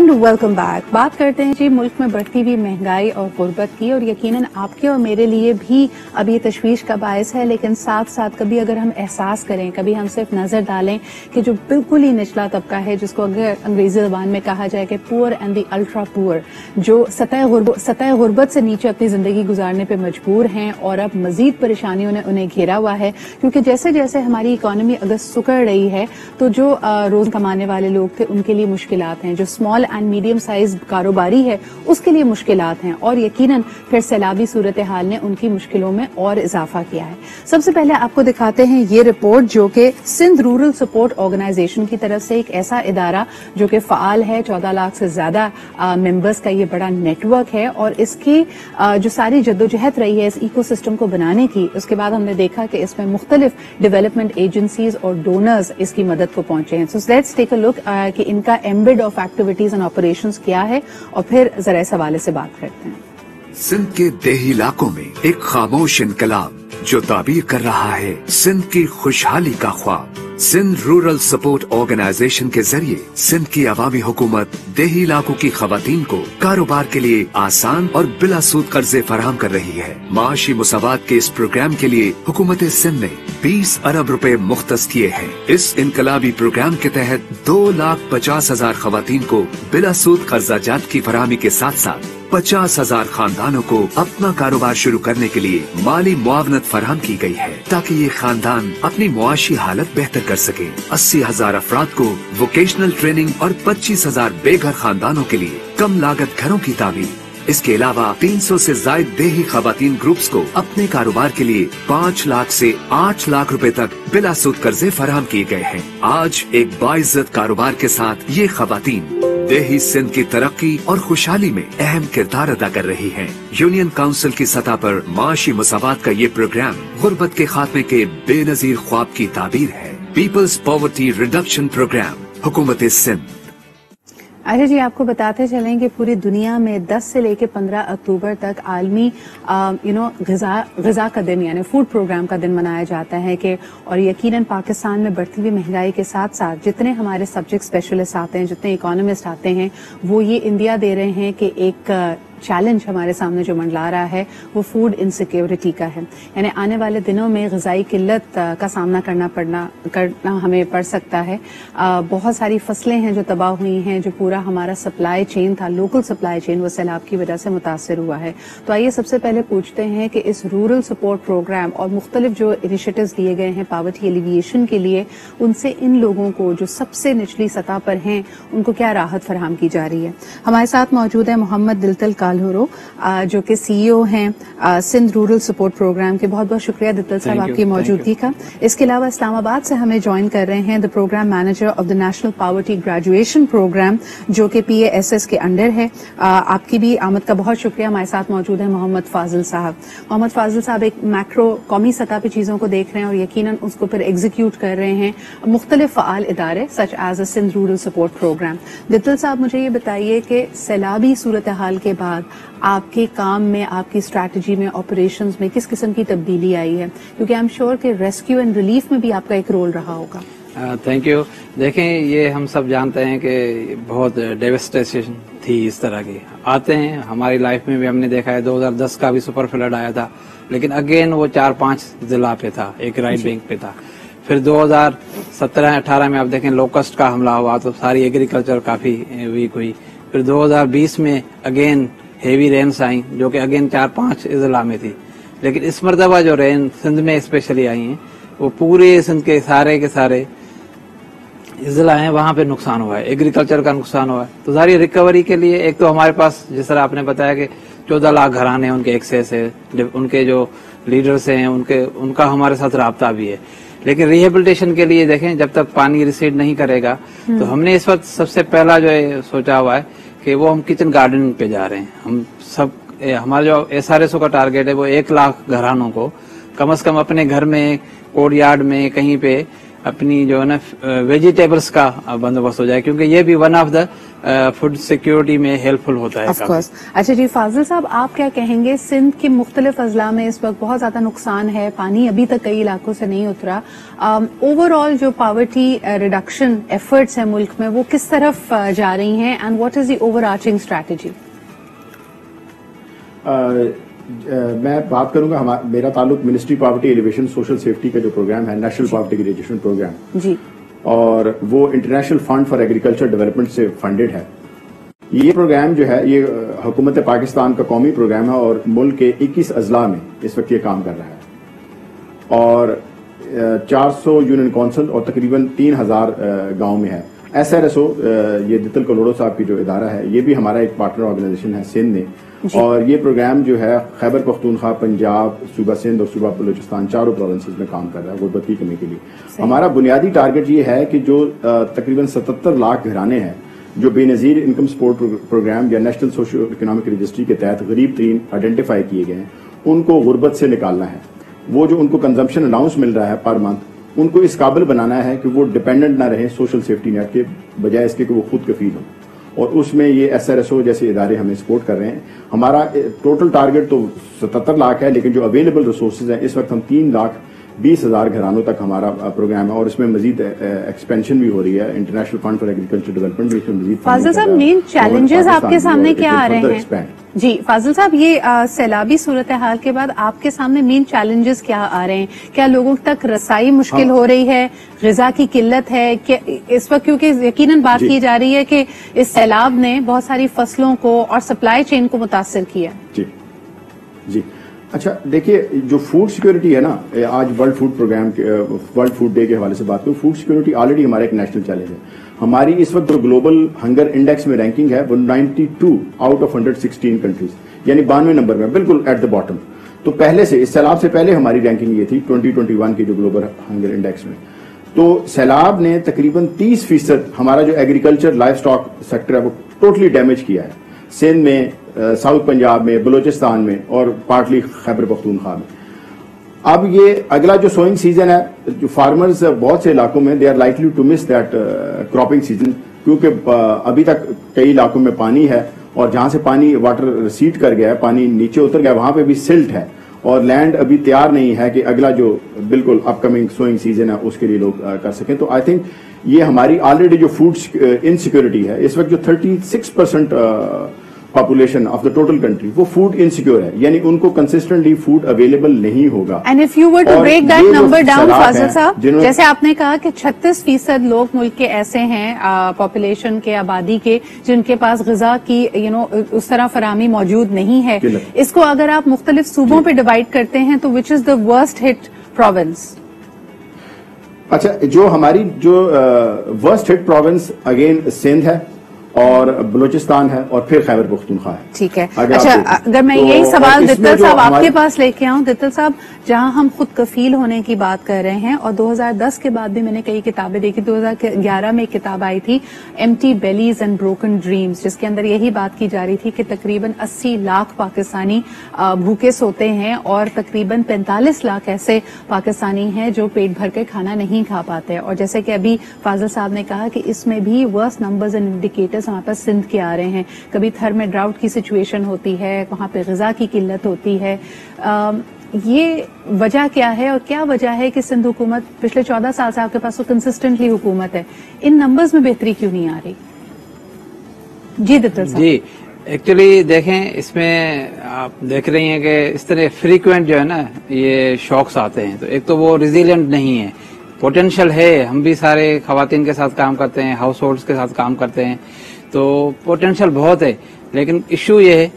And welcome back. बात करते हैं जी मुल्क में बढ़ती हुई महंगाई और गुर्बत की, और यकीनन आपके और मेरे लिए भी अब ये तशवीश का बायस है, लेकिन साथ साथ कभी अगर हम एहसास करें, कभी हम सिर्फ नजर डालें कि जो बिल्कुल ही निचला तबका है, जिसको अगर अंग्रेजी जबान में कहा जाए कि poor and the ultra poor, जो सतह गुर्बत से नीचे अपनी जिंदगी गुजारने पर मजबूर हैं और अब मजीद परेशानियों ने उन्हें घेरा हुआ है, क्योंकि जैसे जैसे हमारी इकोनॉमी अगर सुकड़ रही है तो जो रोज कमाने वाले लोग थे उनके लिए मुश्किलात हैं, जो स्मॉल एंड मीडियम साइज कारोबारी है उसके लिए मुश्किलात हैं, और यकीनन फिर सैलाबी सूरत हाल ने उनकी मुश्किलों में और इजाफा किया है। सबसे पहले आपको दिखाते हैं ये रिपोर्ट जो कि सिंध रूरल सपोर्ट ऑर्गेनाइजेशन की तरफ से, एक ऐसा इदारा जो कि फाल है, 14 लाख से ज्यादा मेंबर्स का ये बड़ा नेटवर्क है, और इसकी जो सारी जद्दोजहद रही है इस इकोसिस्टम को बनाने की, उसके बाद हमने देखा कि इसमें मुख्तलिफ डेवलपमेंट एजेंसीज और डोनर्स इसकी मदद को पहुंचे हैं। So let's take a look कि इनका ambit of activities and operations क्या है, और फिर जरा इस हवाले से बात करते हैं। सिंध के देही इलाकों में एक खामोश इनकलाब जो ताबीर कर रहा है सिंध की खुशहाली का ख्वाब। सिंध रूरल सपोर्ट ऑर्गेनाइजेशन के जरिए सिंध की अवामी हुकूमत देही इलाकों की खवातीन को कारोबार के लिए आसान और बिला सूद कर्जे फराहम कर रही है। माशी मुसावात के इस प्रोग्राम के लिए हुकूमत सिंध ने 20 अरब रुपए मुख्तस किए हैं। इस इनकलाबी प्रोग्राम के तहत 2,50,000 खवातीन को बिला सूद कर्जा जात की फराहमी के साथ साथ 50,000 खानदानों को अपना कारोबार शुरू करने के लिए माली मुआवनत फराहम की गई है, ताकि ये खानदान अपनी मुआशी हालत बेहतर कर सके। 80,000 अफराद को वोकेशनल ट्रेनिंग और 25,000 बेघर खानदानों के लिए कम लागत घरों की तामीर। इसके अलावा 300 से जायद देही खवातीन ग्रुप्स को अपने कारोबार के लिए 5 लाख से 8 लाख रुपए तक बिला सूद कर्जे फराहम किए गए हैं। आज एक बाइज्जत कारोबार के साथ ये खवातीन देही सिंध की तरक्की और खुशहाली में अहम किरदार अदा कर रही हैं। यूनियन काउंसिल की सतह पर माशी मुसावात का ये प्रोग्राम गुर्बत के खात्मे के बेनजीर ख्वाब की ताबीर है। पीपल्स पॉवर्टी रिडक्शन प्रोग्राम, हुकूमत सिंध। अच्छा जी, आपको बताते चलें कि पूरी दुनिया में 10 से लेकर 15 अक्टूबर तक आलमी ग़िज़ा का दिन यानी फूड प्रोग्राम का दिन मनाया जाता है कि, और यकीनन पाकिस्तान में बढ़ती हुई महंगाई के साथ साथ जितने हमारे सब्जेक्ट स्पेशलिस्ट आते हैं, जितने इकोनॉमिस्ट आते हैं, वो ये इंदिया दे रहे हैं कि एक चैलेंज हमारे सामने जो मंडला रहा है वो फूड इनसिक्योरिटी का है, यानी आने वाले दिनों में ग़िज़ाई किल्लत का सामना करना हमें पड़ सकता है। बहुत सारी फसलें हैं जो तबाह हुई हैं, जो पूरा हमारा सप्लाई चेन था, लोकल सप्लाई चेन, वो सैलाब की वजह से मुतासर हुआ है। तो आइए सबसे पहले पूछते हैं कि इस रूरल सपोर्ट प्रोग्राम और मुख्तलिफ जो इनिशिएटिव्स लिए गए हैं पॉवर्टी एलिविएशन के लिए, उनसे इन लोगों को जो सबसे निचली सतह पर हैं उनको क्या राहत फराहम की जा रही है। हमारे साथ मौजूद है मोहम्मद दिलतल कालहुरो, जो कि सीईओ हैं सिंध रूरल सपोर्ट प्रोग्राम के। बहुत बहुत शुक्रिया दिलतल साहब आपकी मौजूदगी का। इसके अलावा इस्लामाबाद से हमें ज्वाइन कर रहे हैं the program manager of the national poverty graduation program, जो कि PASS के अंडर है। आपकी भी आमद का बहुत शुक्रिया। हमारे साथ मौजूद है मोहम्मद फाजिल साहब। मोहम्मद फाजिल साहब एक मैक्रो कौमी सतह पर चीजों को देख रहे हैं और यकीनन उसको फिर एग्जीक्यूट कर रहे हैं मुख्तलिफ फ़आल इदारे such as a Sindh Rural Support Programme. दिलतल साहब, मुझे ये बताइए कि सैलाबी सूरत हाल के बाद आपके काम में, आपकी स्ट्रैटेजी में, ऑपरेशंस में किस किस्म की तब्दीली आई है, क्योंकि आई एम श्योर कि रेस्क्यू एंड रिलीफ में भी आपका एक रोल रहा होगा। Thank you. देखें, ये हम सब जानते हैं कि बहुत डेवस्टेशन थी इस तरह की आते हैं हमारी लाइफ में भी। हमने देखा है 2010 का भी सुपर फ्लड आया था, लेकिन अगेन वो 4-5 जिला पे था, एक राइट बैंक पे था। फिर 2017-18 में आप देखें लोकस्ट का हमला हुआ तो सारी एग्रीकल्चर काफी वीक हुई। फिर 2020 में अगेन हेवी रेन्स आई जो कि अगेन 4-5 जिला में थी, लेकिन इस मरतबा जो रेन सिंध में स्पेशली आई हैं वो पूरे सिंध के सारे जिला हैं, वहां पे नुकसान हुआ है, एग्रीकल्चर का नुकसान हुआ है। तो सारी रिकवरी के लिए एक तो हमारे पास जिस तरह आपने बताया कि 14 लाख घराने उनके एक्सेस है, उनके जो लीडर्स हैं उनका हमारे साथ राब्ता भी है, लेकिन रिहेबिलिटेशन के लिए देखें जब तक पानी रिसीड नहीं करेगा तो हमने इस वक्त सबसे पहला जो है सोचा हुआ है कि वो हम किचन गार्डनिंग पे जा रहे हैं। हम सब हमारा जो SRSO का टारगेट है वो 1 लाख घरानों को कम से कम अपने घर में, कोर्ट यार्ड में, कहीं पे اپنی جو ہے نا ویجیٹیبلس کا بندوبست ہو جائے، کیونکہ یہ بھی one of the food security میں ہیلپ فل ہوتا ہے. Of course. اچھا جی فاضل صاحب، آپ کیا کہیں گے؟ سندھ کے مختلف اضلاع میں اس وقت بہت زیادہ نقصان ہے، پانی ابھی تک کئی علاقوں سے نہیں اترا. اوور آل جو پاورٹی ریڈکشن ایفرٹس ہیں ملک میں وہ کس طرف جا رہی ہیں، and what is the overarching strategy? میں بات کروں گا، میرا تعلق ministry poverty alleviation social safety کا جو پروگرام ہے، نیشنل پاورٹی ایلیویشن پروگرام جی، اور وہ international fund for agriculture development سے فنڈڈ ہے. یہ پروگرام جو ہے یہ حکومت پاکستان کا قومی پروگرام ہے اور ملک کے 21 اضلاع میں اس وقت یہ کام کر رہا ہے اور 400 یونین کونسل اور تقریباً 3000 گاؤں میں ہے. SRSO یہ دتل کلوڑو صاحب کی جو ادارہ ہے، یہ بھی ہمارا ایک پارٹنر آرگنائزیشن ہے سندھ میں، اور یہ پروگرام جو ہے خیبر پختونخوا، پنجاب، صوبہ سندھ اور صوبہ بلوچستان چاروں پروونسز میں کام کر رہا ہے غربت کی کمی کے لیے. ہمارا بنیادی ٹارگٹ یہ ہے کہ جو تقریباً 77 لاکھ گھرانے ہیں جو بے نظیر انکم سپورٹ پروگرام یا نیشنل سوشل اکنامک رجسٹری کے تحت غریب ترین آئیڈینٹیفائی کیے گئے ہیں، ان کو غربت سے نکالنا ہے. وہ جو ان کو کنزمپشن الاؤنس مل رہا ہے پر منتھ، ان کو اس قابل بنانا ہے کہ وہ ڈیپینڈنٹ نہ رہیں سوشل سیفٹی نیٹ کے بجائے اس کے کہ وہ خود کفیل ہوں، اور اس میں یہ SRSO جیسے ادارے ہمیں سپورٹ کر رہے ہیں. ہمارا ٹوٹل ٹارگٹ تو 77 لاکھ ہے، لیکن جو اویلیبل ریسورسز ہیں اس وقت ہم 3,20,000 گھرانوں تک ہمارا پروگرام ہے، اور اس میں مزید ایکسپینشن بھی ہو رہی ہے. International fund for agriculture development بھی اس میں مزید. فاضل صاحب، مین چیلنجز آپ کے سامنے کیا آ رہے ہیں؟ جی فاضل صاحب، یہ سیلابی صورتحال کے بعد آپ کے سامنے مین چیلنجز کیا آ رہے ہیں؟ کیا لوگوں تک رسائی مشکل ہو رہی ہے، غذا کی قلت ہے اس وقت؟ کیونکہ یقیناً بات کی جا رہی ہے کہ اس سیلاب نے بہت ساری فصلوں کو اور سپلائی چین کو متاثر کیا. جی اچھا دیکھیے، جو فوڈ سیکیورٹی ہے نا، آج world food program world food day کے حوالے سے بات کروں، فوڈ سیکیورٹی آلریڈی ہمارا ایک نیشنل چیلنج ہے. ہماری اس وقت جو گلوبل ہنگر انڈیکس میں رینکنگ ہے وہ 92 آؤٹ آف 116 کنٹریز، یعنی 92 نمبر میں، بالکل ایٹ دا باٹم. تو پہلے سے اس سیلاب سے پہلے ہماری رینکنگ یہ تھی 2021 کی جو گلوبل ہنگر انڈیکس میں. تو سیلاب نے تقریباً 30% ہمارا جو ایگریکلچر لائف سٹاک سیکٹر ہے وہ ٹوٹلی ڈیمیج کیا ہے، سندھ میں، ساؤتھ پنجاب میں، بلوچستان میں اور پارٹلی خیبر پختونخوا میں. اب یہ اگلا جو سوئنگ سیزن ہے، جو فارمرز بہت سے علاقوں میں they are likely to miss that cropping season, کیونکہ ابھی تک کئی علاقوں میں پانی ہے، اور جہاں سے پانی واٹر ریسیڈ کر گیا ہے، پانی نیچے اتر گیا، وہاں پہ بھی سلٹ ہے اور لینڈ ابھی تیار نہیں ہے کہ اگلا جو بالکل اپ کمنگ سوئنگ سیزن ہے اس کے لیے لوگ کر سکیں. تو آئی تھنک یہ ہماری آلریڈی جو فوڈ انسیکیورٹی ہے اس وقت، جو 36% population of the total country وہ فوڈ انسیکیور ہے، یعنی ان کو کنسسٹنٹلی فوڈ اویلیبل نہیں ہوگا. And if you were to break that number down Fazil sahab, جیسے آپ نے کہا کہ 36% لوگ ملک کے ایسے ہیں پاپولیشن کے، آبادی کے، جن کے پاس غذا کی اس طرح فراہمی موجود نہیں ہے. اس کو اگر آپ مختلف صوبوں پہ ڈیوائڈ کرتے ہیں تو وچ از دا ورسٹ ہٹ پروونس؟ اچھا، جو ہماری جو ورسٹ ہٹ پروونس اگین سندھ ہے اور بلوچستان ہے اور پھر خیبر پختونخوا ہے. ٹھیک ہے. اچھا، اگر میں یہی سوال دتل صاحب آپ کے پاس لے کے آؤں، دتل صاحب، جہاں ہم خود کفیل ہونے کی بات کر رہے ہیں، اور 2010 کے بعد بھی میں نے کئی کتابیں دیکھی، 2011 میں ایک کتاب آئی تھی empty Belize and broken dreams, جس کے اندر یہی بات کی جا رہی تھی کہ تقریباً 80 لاکھ پاکستانی بھوکے سوتے ہیں، اور تقریباً 45 لاکھ ایسے پاکستانی ہیں جو پیٹ بھر کے کھانا نہیں کھا پاتے. اور جیسے کہ ابھی فاضل صاحب نے کہا کہ اس میں بھی ورسٹ نمبرز اینڈ انڈیکیٹرز ہمارے پاس سندھ کے آ رہے ہیں. کبھی تھر میں ڈراؤٹ کی سچویشن ہوتی ہے، وہاں پہ غذا کی قلت ہوتی ہے. یہ وجہ کیا ہے، اور کیا وجہ ہے کہ سندھ حکومت پچھلے 14 سال سے آپ کے پاس تو کنسسٹنٹلی حکومت ہے، ان نمبرز میں بہتری کیوں نہیں آ رہی؟ جی دتل صاحب. جی ایکچولی دیکھیں، اس میں آپ دیکھ رہی ہیں کہ اس طرح فریکوینٹ جو ہے نا یہ شوکس آتے ہیں، تو ایک تو وہ ریزیلینٹ نہیں ہے. پوٹینشیل ہے، ہم بھی سارے خواتین کے ساتھ کام کرتے ہیں، ہاؤس ہولڈز کے ساتھ کام کرتے ہیں، تو پوٹینشیل بہت ہے. لیکن ایشو یہ ہے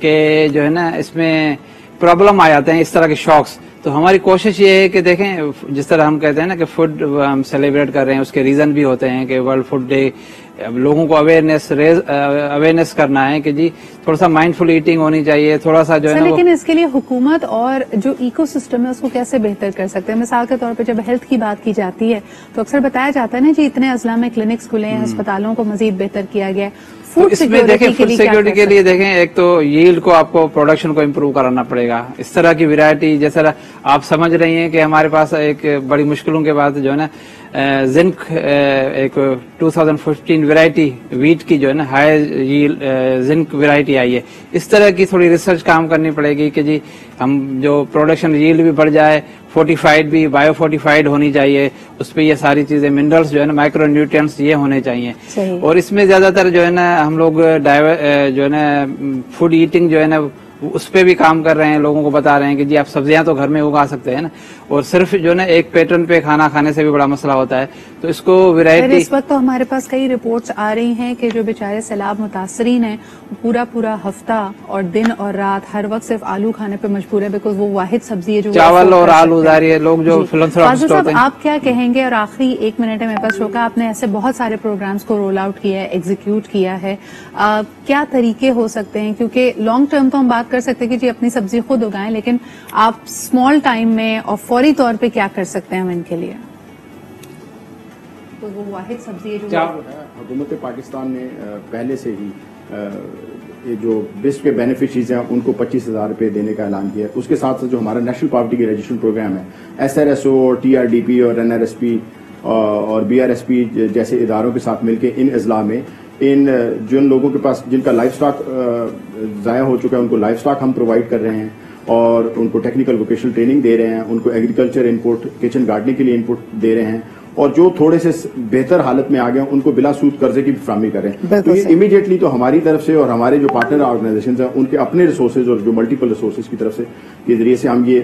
کہ جو ہے نا اس میں پرابلم آ جاتے ہیں اس طرح کے شاکس. تو ہماری کوشش یہ ہے کہ دیکھیں، جس طرح ہم کہتے ہیں نا کہ فوڈ ہم سیلیبریٹ کر رہے ہیں، اس کے ریزن بھی ہوتے ہیں کہ ورلڈ فوڈ ڈے، لوگوں کو اویئرنیس کرنا ہے کہ جی تھوڑا سا مائنڈ فل ایٹنگ ہونی چاہیے، تھوڑا سا جو ہے نا. لیکن اس کے لیے حکومت اور جو ایکو سسٹم ہے اس کو کیسے بہتر کر سکتے ہیں؟ مثال کے طور پہ جب ہیلتھ کی بات کی جاتی ہے تو اکثر بتایا جاتا ہے نا جی اتنے اضلاع میں کلینکس کھلے ہیں، ہسپتالوں کو مزید بہتر کیا گیا ہے. اس میں دیکھیں فوڈ سیکیورٹی کے لیے دیکھیں، ایک تو ییلڈ کو آپ کو پروڈکشن کو امپروو کرانا پڑے گا. اس طرح کی ویرائٹی، جیسا آپ سمجھ رہی ہیں کہ ہمارے پاس ایک بڑی مشکلوں کے بعد جو ہے نا जिंक एक 2015 वैरायटी वीट की जो है ना हाई जिंक वैरायटी आई है। इस तरह की थोड़ी रिसर्च काम करनी पड़ेगी कि जी हम जो प्रोडक्शन यील्ड भी बढ़ जाए, फोर्टिफाइड भी बायो फोर्टिफाइड होनी चाहिए, उस पे ये सारी चीजें मिनरल्स जो है ना माइक्रो न्यूट्रिएंट्स ये होने चाहिए। और इसमें ज्यादातर जो है ना हम लोग जो है ना फूड ईटिंग जो है ना उस पे भी काम कर रहे हैं, लोगों को बता रहे हैं कि जी आप सब्जियां तो घर में उगा सकते हैं ना, और सिर्फ जो है ना एक पैटर्न पे खाना खाने से भी बड़ा मसला होता है। तो इसको वैरायटी इस वक्त तो हमारे पास कई रिपोर्ट्स आ रही हैं कि जो बेचारे सैलाब मुतासरीन हैं पूरा हफ्ता और दिन और रात हर वक्त सिर्फ आलू खाने पे मजबूर है, बिकॉज वो वाहिद सब्जी है जो चावल और आलू जा रही है। लोग जो फाजिल साहब आप क्या कहेंगे, और आखिरी 1 मिनट है मेरे पास शो का, आपने ऐसे बहुत सारे प्रोग्राम्स को रोल आउट किया है, एग्जीक्यूट किया है, क्या तरीके हो सकते हैं, क्योंकि लॉन्ग टर्म तो हम बात कर सकते हैं कि जी अपनी सब्जी खुद उगाएं, लेकिन आप स्मॉल टाइम में और फौरी तौर पे क्या कर सकते हैं हम इनके लिए? तो वो वाहिद सब्जी है जो हुकूमत पाकिस्तान ने पहले से ही ये जो बेस्ट के बेनिफिशरीज हैं उनको 25,000 रुपए देने का ऐलान किया है। उसके साथ साथ जो हमारा नेशनल पॉवर्टी की रजिस्ट्रेशन प्रोग्राम है, SRSO और TRDP और NRSP और BRSP जैसे इदारों के साथ मिलकर इन अजला में इन जिन लोगों के पास जिनका लाइफ स्टॉक ज़ाया हो चुका है उनको लाइफ स्टॉक हम प्रोवाइड कर रहे हैं और उनको टेक्निकल वोकेशनल ट्रेनिंग दे रहे हैं, उनको एग्रीकल्चर इनपुट, किचन गार्डनिंग के लिए इनपुट दे रहे हैं, और जो थोड़े से बेहतर हालत में आ गए उनको बिला सूद कर्जे की फराहमी कर रहे हैं। तो ये इमीडिएटली तो हमारी तरफ से और हमारे जो पार्टनर ऑर्गेनाइजेशन हैं उनके अपने रिसोर्सेज और जो मल्टीपल रिसोर्सेज की तरफ से के जरिए से हम ये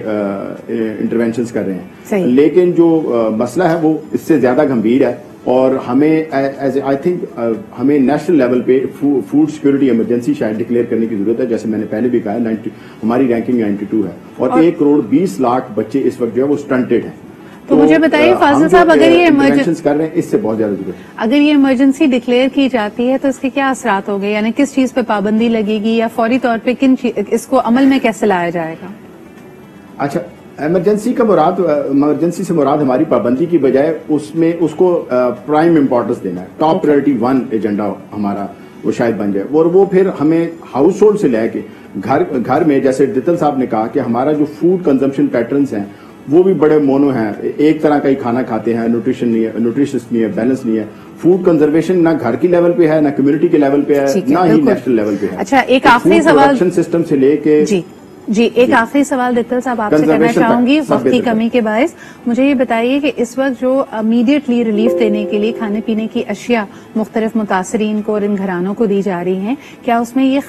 इंटरवेंशंस कर रहे हैं। लेकिन जो मसला है वो इससे ज्यादा गंभीर है और हमें आई थिंक हमें नेशनल लेवल पे फूड सिक्योरिटी इमरजेंसी शायद डिक्लेयर करने की जरूरत है। जैसे मैंने पहले भी कहा, हमारी रैंकिंग 92 है और 1 करोड़ 20 लाख बच्चे इस वक्त जो है वो स्टंटेड हैं। तो मुझे बताइए फाजिल साहब, अगर ये इमरजेंसी कर रहे हैं इससे बहुत ज्यादा जरूरत है। अगर ये इमरजेंसी डिक्लेयर की जाती है तो इसके क्या असरात होंगे, यानी किस चीज पे पाबंदी लगेगी या फौरी तौर पे इसको अमल में कैसे लाया जाएगा? अच्छा, इमरजेंसी से मुराद हमारी पाबंदी की बजाय उसमें उसको प्राइम इंपॉर्टेंस देना है, टॉप प्रायोरिटी 1 एजेंडा हमारा वो शायद बन जाए। और वो फिर हमें हाउस होल्ड से लेके घर में, जैसे दितल साहब ने कहा कि हमारा जो फूड कंजम्पशन पैटर्न्स हैं वो भी बड़े मोनो हैं, एक तरह का ही खाना खाते हैं, न्यूट्रिशन नहीं है, न्यूट्रिशियस नहीं है, बैलेंस नहीं है। फूड कंजर्वेशन ना घर की लेवल पे है, ना कम्युनिटी के लेवल पे है, ना ही नेशनल लेवल पे है। अच्छा, एक आखिरी सवाल सिस्टम से लेके जी एक आखिरी सवाल दित्तल साहब आपसे करना चाहूंगी वक्त की कमी के बायस। मुझे ये बताइए कि इस वक्त जो इमीडिएटली रिलीफ देने के लिए खाने पीने की अशिया मुख्तलिफ मुतासरीन को और इन घरानों को दी जा रही हैं, क्या उसमें ये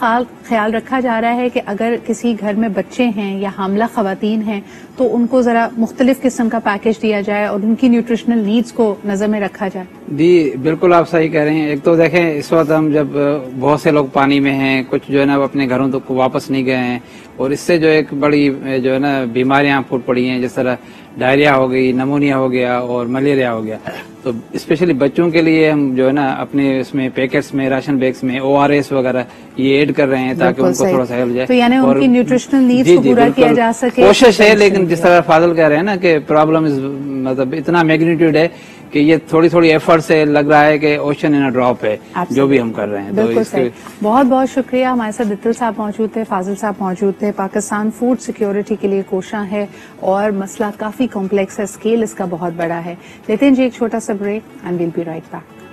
ख्याल रखा जा रहा है कि अगर किसी घर में बच्चे हैं या हामला खवातीन हैं तो उनको जरा मुख्तलिफ किस्म का पैकेज दिया जाए और उनकी न्यूट्रिशनल नीड्स को नजर में रखा जाए? जी बिल्कुल, आप सही कह रहे हैं। एक तो देखें इस वक्त हम जब बहुत से लोग पानी में हैं, कुछ जो है ना अपने घरों तक वापस नहीं गए हैं, और इससे जो एक बड़ी जो है ना बीमारियां फूट पड़ी हैं, जिस तरह डायरिया हो गई, नमोनिया हो गया और मलेरिया हो गया। तो स्पेशली बच्चों के लिए हम जो है ना अपने इसमें पैकेट्स में, राशन बैग्स में ORS वगैरह ये ऐड कर रहे हैं ताकि उनको थोड़ा सा हेल्प जाए। तो यानी उनकी न्यूट्रिशनल नीड्स को पूरा किया जा सके, कोशिश है। लेकिन जिस तरह फाजिल कह रहे हैं ना कि प्रॉब्लम मतलब इतना मैग्नीट्यूड है कि ये थोड़ी थोड़ी एफर्ट से लग रहा है कि ओशन इन अ ड्रॉप है जो भी हम कर रहे हैं। बिल्कुल सही। बहुत बहुत शुक्रिया। हमारे साथ दित्तल साहब मौजूद थे, फाजिल साहब मौजूद थे। पाकिस्तान फूड सिक्योरिटी के लिए कोशां है और मसला काफी कॉम्प्लेक्स है, स्केल इसका बहुत बड़ा है। लेते हैं जी एक छोटा सा break and will be right back.